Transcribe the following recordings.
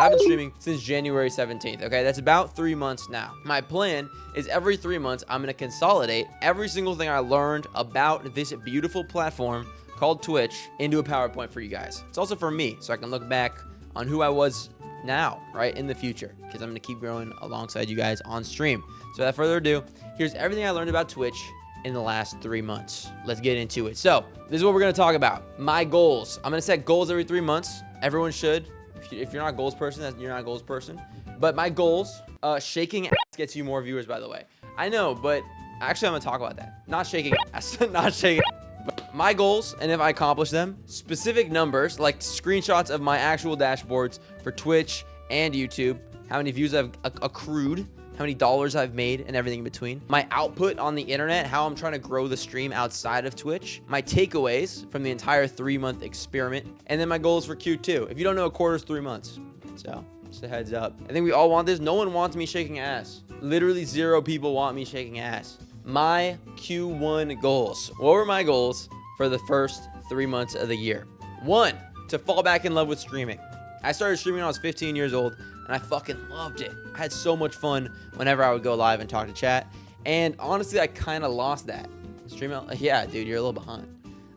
I've been streaming since January 17th. Okay, that's about 3 months now. My plan is every 3 months, I'm gonna consolidate every single thing I learned about this beautiful platform called Twitch into a PowerPoint for you guys. It's also for me, so I can look back on who I was now, right, in the future, because I'm gonna keep growing alongside you guys on stream. So without further ado, here's everything I learned about Twitch in the last 3 months. Let's get into it. So this is what we're gonna talk about. My goals. I'm gonna set goals every 3 months. Everyone should. If you're not a goals person, you're not a goals person. But my goals, shaking ass gets you more viewers, by the way. I know, but actually I'm gonna talk about that. Not shaking ass, not shaking ass. But my goals, and if I accomplish them, specific numbers, like screenshots of my actual dashboards for Twitch and YouTube, how many views I've accrued, how many dollars I've made, and everything in between. My output on the internet, how I'm trying to grow the stream outside of Twitch. My takeaways from the entire 3-month experiment. And then my goals for Q2. If you don't know, a quarter is 3 months. So, just a heads up. I think we all want this. No one wants me shaking ass. Literally 0 people want me shaking ass. My Q1 goals. What were my goals for the first 3 months of the year? 1, to fall back in love with streaming. I started streaming when I was 15 years old, and I fucking loved it. I had so much fun whenever I would go live and talk to chat. And honestly, I kind of lost that. Streaming, yeah, dude, you're a little behind.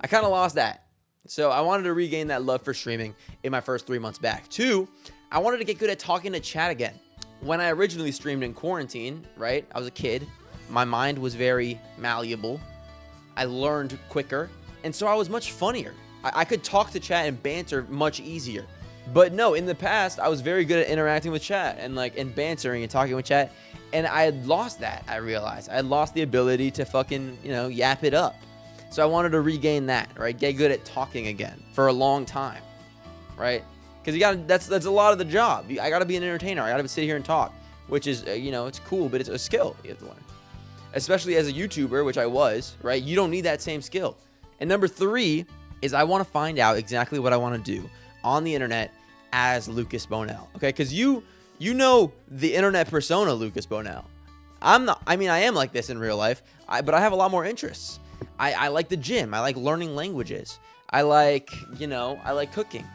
I kind of lost that. So I wanted to regain that love for streaming in my first 3 months back. 2, I wanted to get good at talking to chat again. When I originally streamed in quarantine, right, I was a kid. My mind was very malleable. I learned quicker. And so I was much funnier. I could talk to chat and banter much easier. But no, in the past, I was very good at interacting with chat and bantering and talking with chat. And I had lost that, I realized. I had lost the ability to fucking, yap it up. So I wanted to regain that, right? Get good at talking again for a long time, right? Because that's a lot of the job. I got to be an entertainer. I got to sit here and talk, which is, it's cool, but it's a skill you have to learn. Especially as a YouTuber, which I was, right? You don't need that same skill. And number 3 is I want to find out exactly what I want to do on the internet as LucasBonell, okay? Because you know the internet persona LucasBonell. I am like this in real life, but I have a lot more interests. I like the gym. I like learning languages. I like cooking.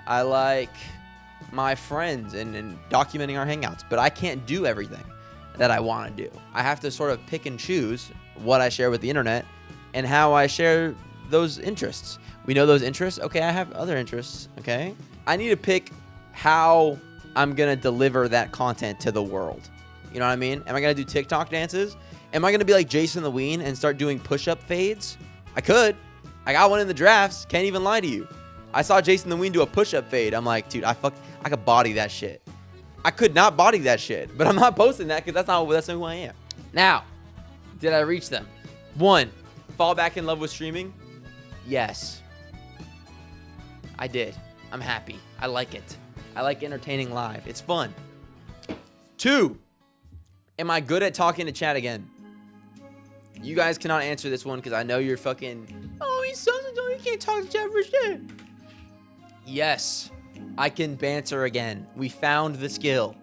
I like my friends and documenting our hangouts, but I can't do everything that I want to do. I have to sort of pick and choose what I share with the internet and how I share those interests. We know those interests. Okay, I have other interests. Okay, I need to pick how I'm gonna deliver that content to the world. You know what I mean? Am I gonna do TikTok dances? Am I gonna be like Jason the Ween and start doing push-up fades? I could. I got one in the drafts. Can't even lie to you. I saw Jason the Ween do a push-up fade. I'm like, dude, I could body that shit. I could not body that shit, but I'm not posting that because that's not who I am. Now, did I reach them? 1, fall back in love with streaming? Yes. I did. I'm happy. I like it. I like entertaining live. It's fun. 2, am I good at talking to chat again? You guys cannot answer this one because I know you're fucking, oh, he's so you can't talk to chat for shit. Yes. I can banter again. We found the skill.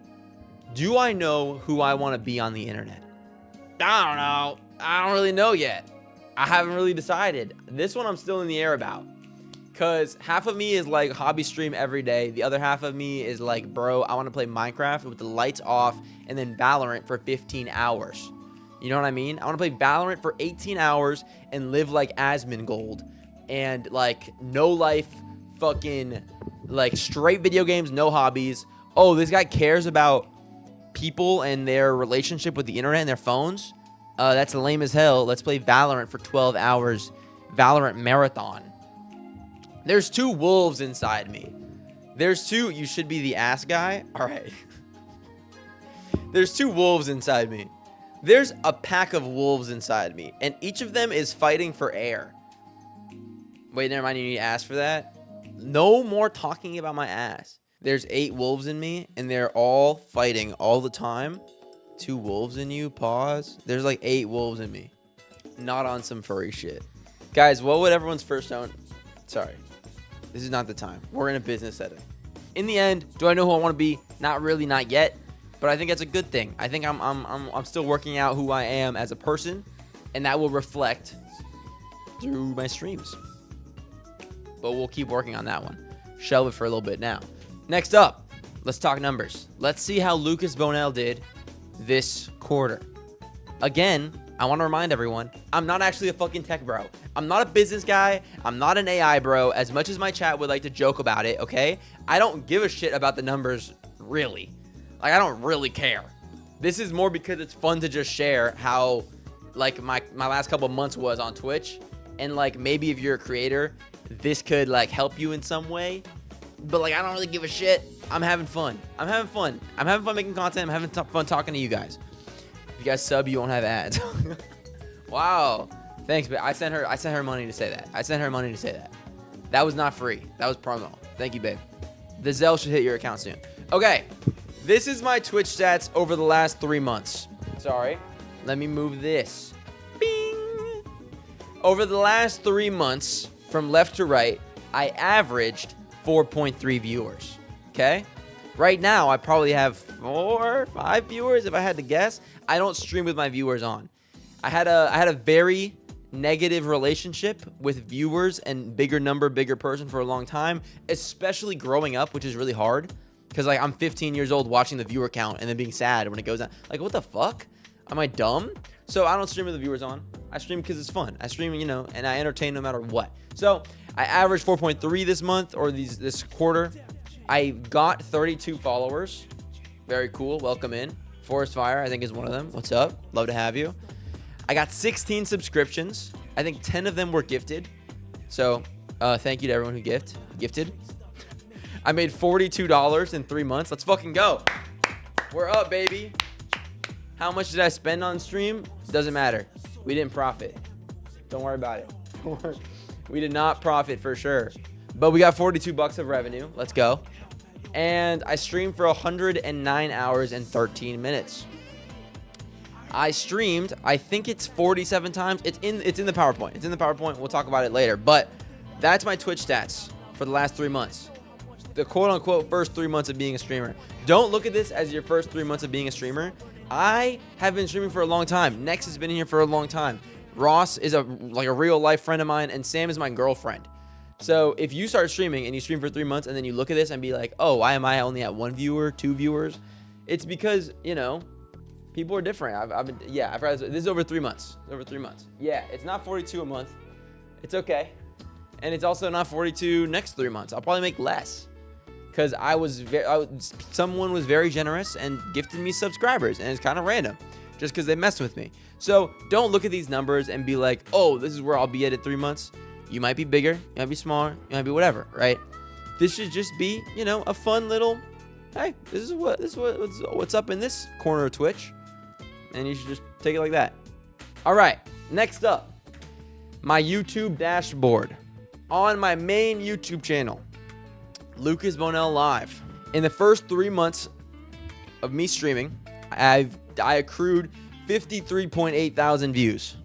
Do I know who I want to be on the internet? I don't know. I don't really know yet. I haven't really decided. This one I'm still in the air about. Because half of me is like hobby stream every day. The other half of me is like, bro, I want to play Minecraft with the lights off and then Valorant for 15 hours. You know what I mean? I want to play Valorant for 18 hours and live like Asmongold. And like no life fucking like straight video games, no hobbies. Oh, this guy cares about people and their relationship with the internet and their phones. That's lame as hell. Let's play Valorant for 12 hours. Valorant marathon. There's 2 wolves inside me. There's 2. You should be the ass guy. All right. There's 2 wolves inside me. There's a pack of wolves inside me, and each of them is fighting for air. Wait, never mind. You need to ask for that. No more talking about my ass. There's 8 wolves in me, and they're all fighting all the time. 2 wolves in you? Pause. There's like 8 wolves in me. Not on some furry shit. Guys, what would everyone's first own? Sorry. This is not the time. We're in a business setting. In the end, do I know who I want to be? Not really, not yet. But I think that's a good thing. I think I'm still working out who I am as a person, and that will reflect through my streams. But we'll keep working on that one. Shelve it for a little bit now. Next up, let's talk numbers. Let's see how LucasBonell did this quarter. Again, I want to remind everyone, I'm not actually a fucking tech bro. I'm not a business guy. I'm not an AI bro, as much as my chat would like to joke about it, okay? I don't give a shit about the numbers, really. Like, I don't really care. This is more because it's fun to just share how, like, my last couple of months was on Twitch. And, like, maybe if you're a creator, this could, like, help you in some way. But, like, I don't really give a shit. I'm having fun. I'm having fun making content. I'm having fun talking to you guys. If you guys sub, you won't have ads. Wow. Thanks, but I sent her money to say that. That was not free. That was promo. Thank you, babe. The Zelle should hit your account soon. Okay. This is my Twitch stats over the last 3 months. Sorry. Let me move this. Bing. Over the last 3 months, from left to right, I averaged 4.3 viewers. Okay? Right now, I probably have 4 or 5 viewers if I had to guess. I don't stream with my viewers on. I had a very negative relationship with viewers and bigger person for a long time, especially growing up, which is really hard because, like, I'm 15 years old watching the viewer count and then being sad when it goes down. Like, what the fuck? Am I dumb? So I don't stream with the viewers on. I stream because it's fun. I stream, you know, and I entertain no matter what. So I averaged 4.3 this month or this quarter. I got 32 followers. Very cool. Welcome in. Forest Fire, I think, is one of them. What's up? Love to have you. I got 16 subscriptions. I think 10 of them were gifted. So thank you to everyone who gifted. I made $42 in 3 months. Let's fucking go. We're up, baby. How much did I spend on stream? Doesn't matter. We didn't profit. Don't worry about it. We did not profit for sure. But we got 42 bucks of revenue. Let's go. And I streamed for 109 hours and 13 minutes. I streamed, I think it's 47 times. It's in the PowerPoint. It's in the PowerPoint. We'll talk about it later. But that's my Twitch stats for the last 3 months. The quote-unquote first 3 months of being a streamer. Don't look at this as your first 3 months of being a streamer. I have been streaming for a long time. Nex has been here for a long time. Ross is a real-life friend of mine, and Sam is my girlfriend. So if you start streaming and you stream for 3 months and then you look at this and be like, oh, why am I only at 1 viewer, 2 viewers? It's because, you know, people are different. I forgot this is over 3 months. It's over 3 months. Yeah, it's not 42 a month. It's okay. And it's also not 42 next 3 months. I'll probably make less because someone was very generous and gifted me subscribers, and it's kind of random just because they messed with me. So don't look at these numbers and be like, oh, this is where I'll be at 3 months. You might be bigger, you might be smaller, you might be whatever, right? This should just be, you know, a fun little, hey, this is what's up in this corner of Twitch. And you should just take it like that. All right, next up, my YouTube dashboard. On my main YouTube channel, LucasBonell Live. In the first 3 months of me streaming, I accrued 53.8 thousand views.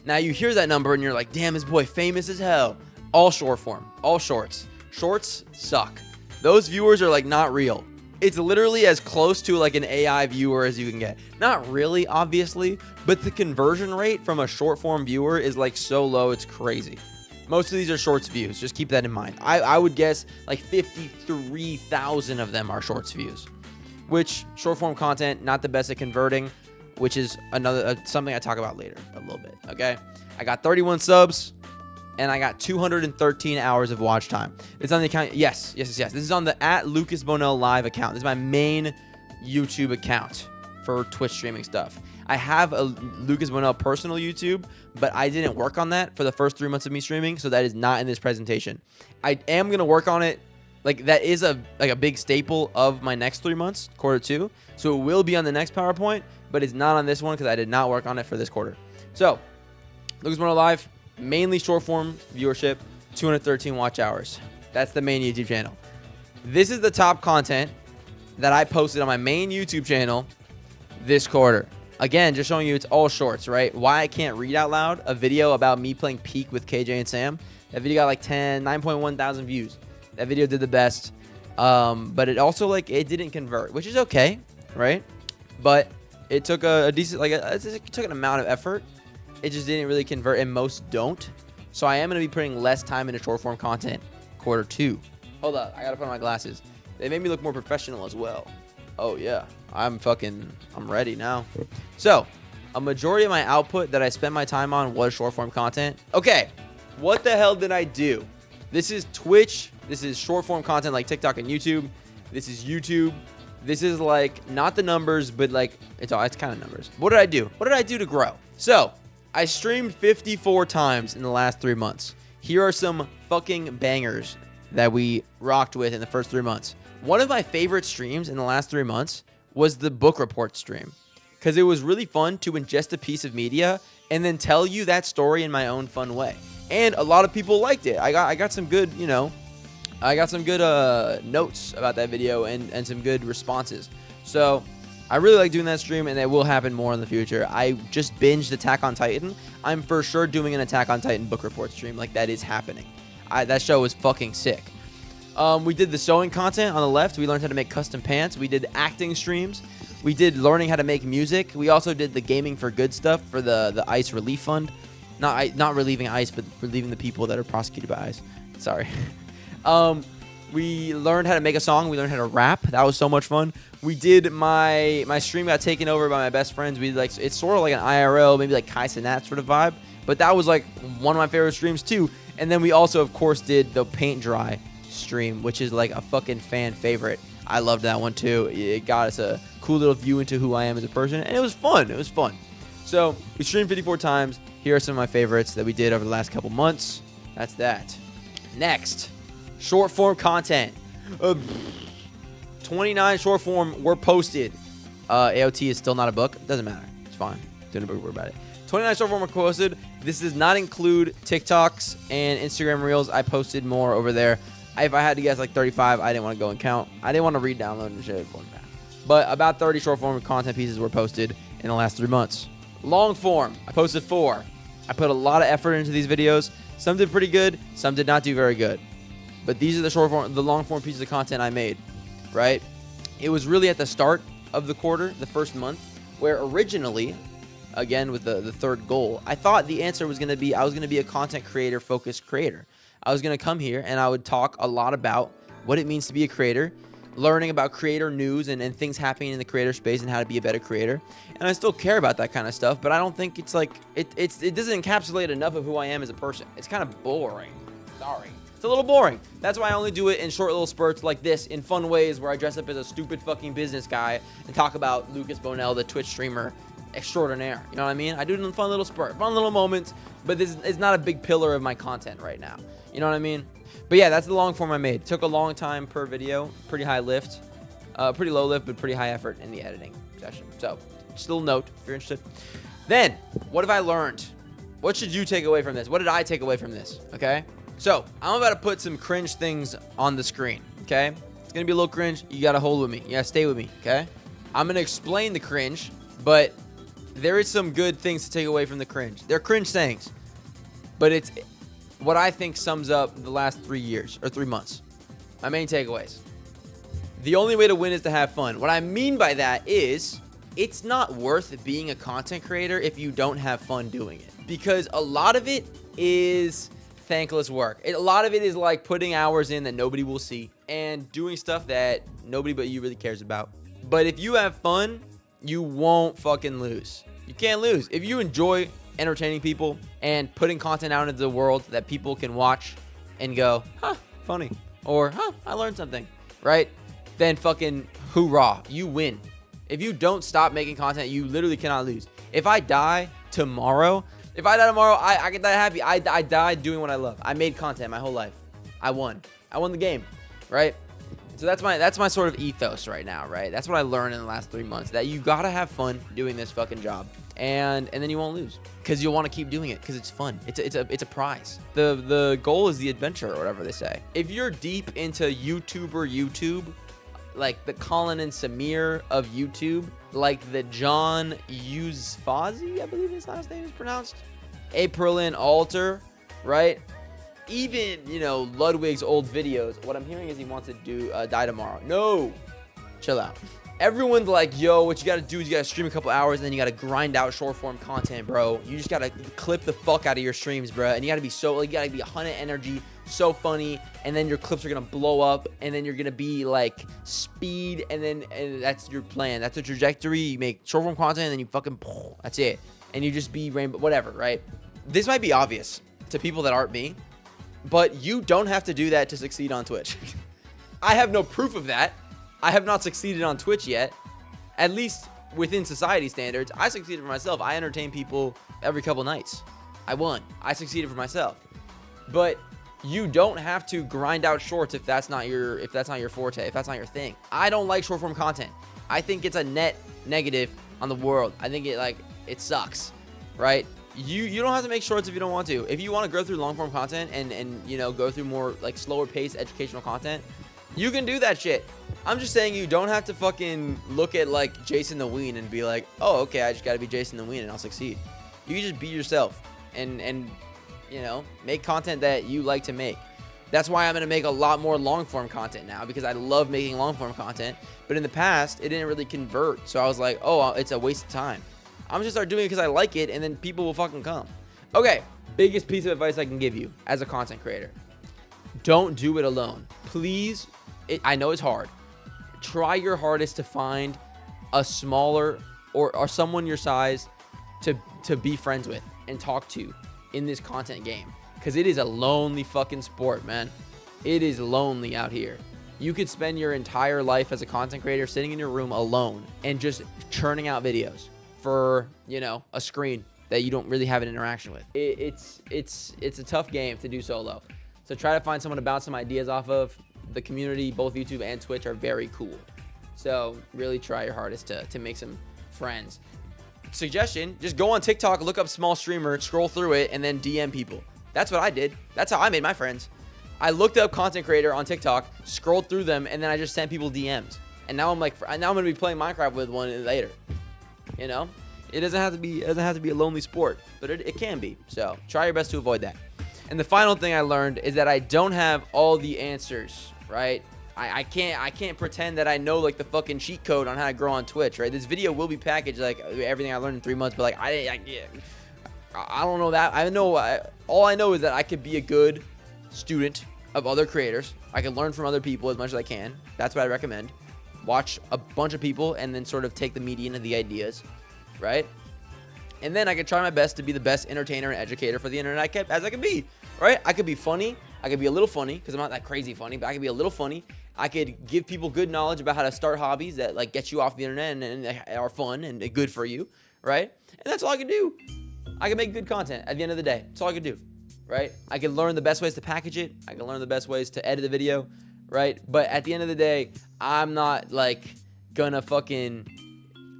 Now you hear that number and you're like, damn, this boy famous as hell. All short form, all shorts. Shorts suck. Those viewers are like not real. It's literally as close to like an AI viewer as you can get. Not really, obviously, but the conversion rate from a short form viewer is like so low, it's crazy. Most of these are shorts views. Just keep that in mind. I would guess like 53,000 of them are shorts views, which short form content, not the best at converting, which is something I talk about later a little bit. Okay. I got 31 subs and I got 213 hours of watch time. It's on the account. Yes. This is on the @LucasBonell Live account. This is my main YouTube account for Twitch streaming stuff. I have a LucasBonell personal YouTube, but I didn't work on that for the first 3 months of me streaming. So that is not in this presentation. I am going to work on it. Like that is a big staple of my next 3 months, Q2. So it will be on the next PowerPoint, but it's not on this one because I did not work on it for this quarter. So LucasBonell Live, mainly short form viewership, 213 watch hours. That's the main YouTube channel. This is the top content that I posted on my main YouTube channel this quarter. Again, just showing you it's all shorts, right? Why I can't read out loud a video about me playing Peak with KJ and Sam. That video got like 9.1 thousand views. That video did the best. But it also it didn't convert, which is okay, right? But it took a decent, it took an amount of effort. It just didn't really convert, and most don't. So I am going to be putting less time into short form content Q2. Hold up, I got to put on my glasses. They made me look more professional as well. Oh yeah, I'm ready now. So, a majority of my output that I spent my time on was short form content. Okay, what the hell did I do? This is Twitch. This is short form content like TikTok and YouTube. This is YouTube. This is like not the numbers, but like it's kind of numbers. What did I do? What did I do to grow? So, I streamed 54 times in the last 3 months. Here are some fucking bangers that we rocked with in the first 3 months. One of my favorite streams in the last 3 months was the book report stream, because it was really fun to ingest a piece of media and then tell you that story in my own fun way. And a lot of people liked it. I got some good, notes about that video and some good responses. So I really like doing that stream, and it will happen more in the future. I just binged Attack on Titan. I'm for sure doing an Attack on Titan book report stream. Like, that is happening. That show was fucking sick. We did the sewing content on the left. We learned how to make custom pants. We did acting streams. We did learning how to make music. We also did the gaming for good stuff for the ICE relief fund. Not relieving ICE, but relieving the people that are prosecuted by ICE. Sorry. We learned how to make a song. We learned how to rap. That was so much fun. We did my stream got taken over by my best friends. We like, it's sort of like an IRL, maybe like Kai Cenat sort of vibe. But that was like one of my favorite streams too. And then we also, of course, did the paint dry stream, which is like a fucking fan favorite. I loved that one too. It got us a cool little view into who I am as a person, and it was fun. It was fun. So we streamed 54 times. Here are some of my favorites that we did over the last couple months. That's that. Next, short form content. 29 short form were posted. AOT is still not a book. Doesn't matter. It's fine. Doing a book about it. 29 short form were posted. This does not include TikToks and Instagram Reels. I posted more over there. If I had to guess, like 35. I didn't want to go and count. I didn't want to re-download and shit. But about 30 short form content pieces were posted in the last 3 months. Long form, I posted 4. I put a lot of effort into these videos. Some did pretty good. Some did not do very good. But these are the long form pieces of content I made, right? It was really at the start of the quarter, the first month, where originally, again with the third goal, I thought the answer was going to be I was going to be a content creator focused creator. I was going to come here and I would talk a lot about what it means to be a creator, learning about creator news and things happening in the creator space and how to be a better creator. And I still care about that kind of stuff, but I don't think it's like it doesn't encapsulate enough of who I am as a person. It's kind of boring. Sorry. It's a little boring. That's why I only do it in short little spurts like this, in fun ways where I dress up as a stupid fucking business guy and talk about LucasBonell, the Twitch streamer extraordinaire. You know what I mean? I do it in fun little spurts, fun little moments, but this is not a big pillar of my content right now. You know what I mean? But yeah, that's the long form I made. It took a long time per video, pretty high lift, pretty low lift, but pretty high effort in the editing session. So just a little note if you're interested. Then, what have I learned? What should you take away from this? What did I take away from this? Okay? So, I'm about to put some cringe things on the screen, okay? It's going to be a little cringe. You got to hold with me. You got to stay with me, okay? I'm going to explain the cringe, but there is some good things to take away from the cringe. They're cringe sayings, but it's what I think sums up the last 3 years or 3 months. My main takeaways. The only way to win is to have fun. What I mean by that is it's not worth being a content creator if you don't have fun doing it, because a lot of it is thankless work. A lot of it is like putting hours in that nobody will see and doing stuff that nobody but you really cares about. But if you have fun, you won't fucking lose. You can't lose. If you enjoy entertaining people and putting content out into the world that people can watch and go, huh, funny, or huh, I learned something, right? Then fucking hoorah, you win. If you don't stop making content, you literally cannot lose. If I die tomorrow, I get that happy. I died doing what I love. I made content my whole life. I won the game, right? So that's my sort of ethos right now, right? That's what I learned in the last 3 months, that you gotta have fun doing this fucking job, and then you won't lose because you'll want to keep doing it because it's fun. It's a prize. The goal is the adventure, or whatever they say. If you're deep into YouTube, like the Colin and Samir of YouTube, like the John Yuzfazi, I believe his last name is pronounced, Aprilin Alter, right? Even, Ludwig's old videos. What I'm hearing is he wants to do Die Tomorrow. No, chill out. Everyone's like, yo, what you got to do is you got to stream a couple hours and then you got to grind out short form content, bro. You just got to clip the fuck out of your streams, bro. And you got to be you got to be 100 energy, so funny, and then your clips are gonna blow up, and then you're gonna be like speed, and that's your plan. That's the trajectory. You make short form content, and then you fucking, that's it. And you just be rainbow, whatever, right? This might be obvious to people that aren't me, but you don't have to do that to succeed on Twitch. I have no proof of that. I have not succeeded on Twitch yet, at least within society standards. I succeeded for myself. I entertain people every couple nights. I won. I succeeded for myself. But you don't have to grind out shorts if that's not your forte, if that's not your thing. I don't like short form content. I think it's a net negative on the world. I think it sucks, right? You don't have to make shorts if you don't want to. If you want to go through long form content and you know, go through more like slower paced educational content, you can do that shit. I'm just saying you don't have to fucking look at like Jason the Ween and be like, oh, okay, I just gotta be Jason the Ween and I'll succeed. You can just be yourself and you know, make content that you like to make. That's why I'm gonna make a lot more long form content now, because I love making long form content. But in the past, it didn't really convert. So I was like, oh, it's a waste of time. I'm just start doing it because I like it, and then people will fucking come. Okay, biggest piece of advice I can give you as a content creator. Don't do it alone. Please, I know it's hard. Try your hardest to find a smaller or someone your size to be friends with and talk to in this content game. Because it is a lonely fucking sport, man. It is lonely out here. You could spend your entire life as a content creator sitting in your room alone and just churning out videos for, you know, a screen that you don't really have an interaction with. It's a tough game to do solo. So try to find someone to bounce some ideas off of. The community, both YouTube and Twitch, are very cool. So really try your hardest to make some friends. Suggestion, just go on TikTok, look up small streamer, scroll through it, and then DM people. That's what I did. That's how I made my friends. I looked up content creator on TikTok, scrolled through them, and then I just sent people DMs. And now I'm like, now I'm gonna be playing Minecraft with one later. You know, it doesn't have to be a lonely sport, but it can be. So try your best to avoid that. And the final thing I learned is that I don't have all the answers, right? I can't pretend that I know like the fucking cheat code on how to grow on Twitch, right? This video will be packaged like everything I learned in 3 months, but like I don't know that. All I know is that I could be a good student of other creators. I can learn from other people as much as I can. That's what I recommend. Watch a bunch of people and then sort of take the median of the ideas, right? And then I could try my best to be the best entertainer and educator for the internet as I can be, right? I could be funny. I could be a little funny because I'm not that crazy funny, but I could be a little funny. I could give people good knowledge about how to start hobbies that like get you off the internet and are fun and good for you, right? And that's all I can do. I can make good content at the end of the day. That's all I can do, right? I can learn the best ways to package it. I can learn the best ways to edit the video, right? But at the end of the day, I'm not like gonna fucking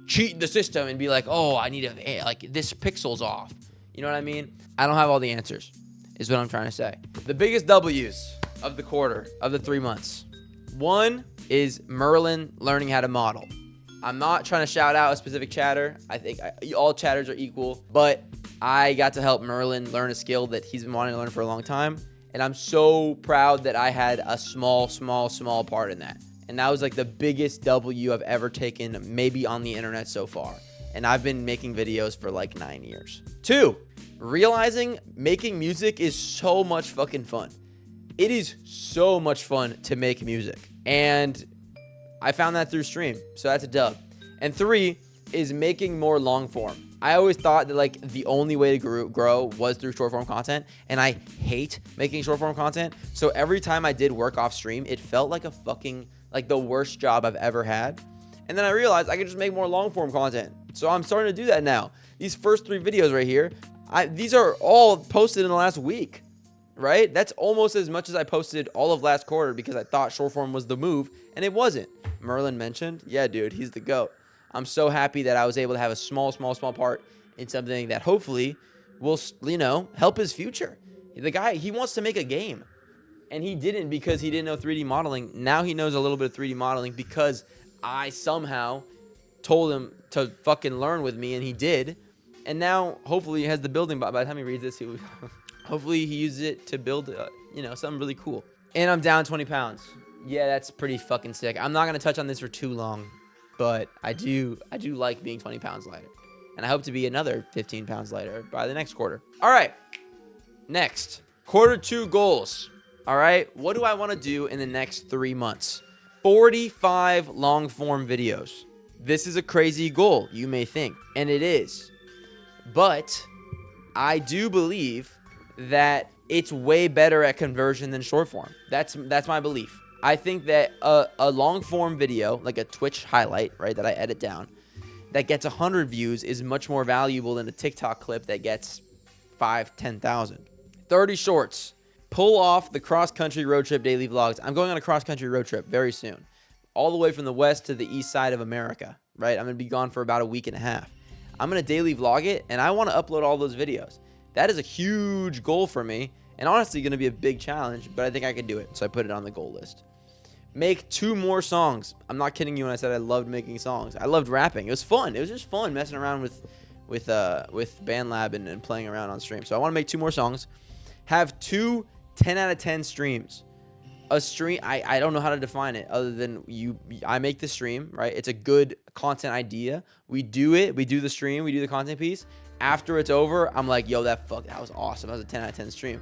cheat the system and be like, oh, I need to, like, this pixel's off. You know what I mean? I don't have all the answers, is what I'm trying to say. The biggest W's of the quarter, of the 3 months. One is Merlin learning how to model. I'm not trying to shout out a specific chatter. I think all chatters are equal, but I got to help Merlin learn a skill that he's been wanting to learn for a long time. And I'm so proud that I had a small part in that. And that was like the biggest W I've ever taken, maybe on the internet so far. And I've been making videos for like 9 years. 2, realizing making music is so much fucking fun. It is so much fun to make music. And I found that through stream. So that's a dub. And 3 is making more long form. I always thought that like the only way to grow was through short form content, and I hate making short form content. So every time I did work off stream, it felt like a fucking, like the worst job I've ever had. And then I realized I could just make more long form content. So I'm starting to do that now. These first 3 videos right here, these are all posted in the last week, right? That's almost as much as I posted all of last quarter because I thought short form was the move, and it wasn't. Merlin mentioned, yeah, dude, he's the GOAT. I'm so happy that I was able to have a small part in something that hopefully will, you know, help his future. The guy, he wants to make a game, and he didn't because he didn't know 3D modeling. Now he knows a little bit of 3D modeling because I somehow told him to fucking learn with me, and he did. And now hopefully he has the building. By the time he reads this, hopefully he uses it to build, you know, something really cool. And I'm down 20 pounds. Yeah, that's pretty fucking sick. I'm not gonna touch on this for too long, but I do like being 20 pounds lighter. And I hope to be another 15 pounds lighter by the next quarter. All right, next. Quarter 2 goals. All right, what do I want to do in the next 3 months? 45 long form videos. This is a crazy goal, you may think, and it is. But I do believe that it's way better at conversion than short form. That's my belief. I think that a long form video, like a Twitch highlight, right, that I edit down, that gets 100 views is much more valuable than a TikTok clip that gets 10,000. 30 shorts. Pull off the cross-country road trip daily vlogs. I'm going on a cross-country road trip very soon. All the way from the west to the east side of America, right? I'm going to be gone for about a week and a half. I'm going to daily vlog it, and I want to upload all those videos. That is a huge goal for me, and honestly going to be a big challenge, but I think I can do it, so I put it on the goal list. Make 2 more songs. I'm not kidding you when I said I loved making songs. I loved rapping. It was fun. It was just fun messing around with BandLab and playing around on stream. So I want to make 2 more songs. Have 2 10 out of 10 streams. A stream, I don't know how to define it other than I make the stream, right? It's a good content idea. We do it. We do the stream. We do the content piece. After it's over, I'm like, yo, that was awesome. That was a 10 out of 10 stream.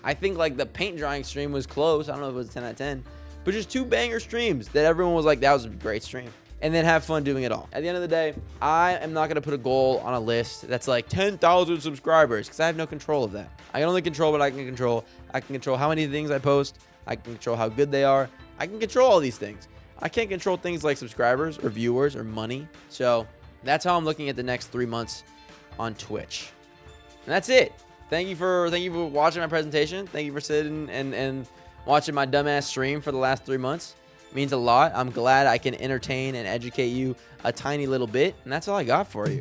I think like the paint drying stream was close. I don't know if it was a 10 out of 10. But just 2 banger streams that everyone was like, that was a great stream. And then have fun doing it all. At the end of the day, I am not going to put a goal on a list that's like 10,000 subscribers because I have no control of that. I can only control what I can control. I can control how many things I post. I can control how good they are. I can control all these things. I can't control things like subscribers or viewers or money. So that's how I'm looking at the next 3 months on Twitch. And that's it. Thank you for watching my presentation. Thank you for sitting and watching my dumbass stream for the last 3 months. Means a lot. I'm glad I can entertain and educate you a tiny little bit, and that's all I got for you.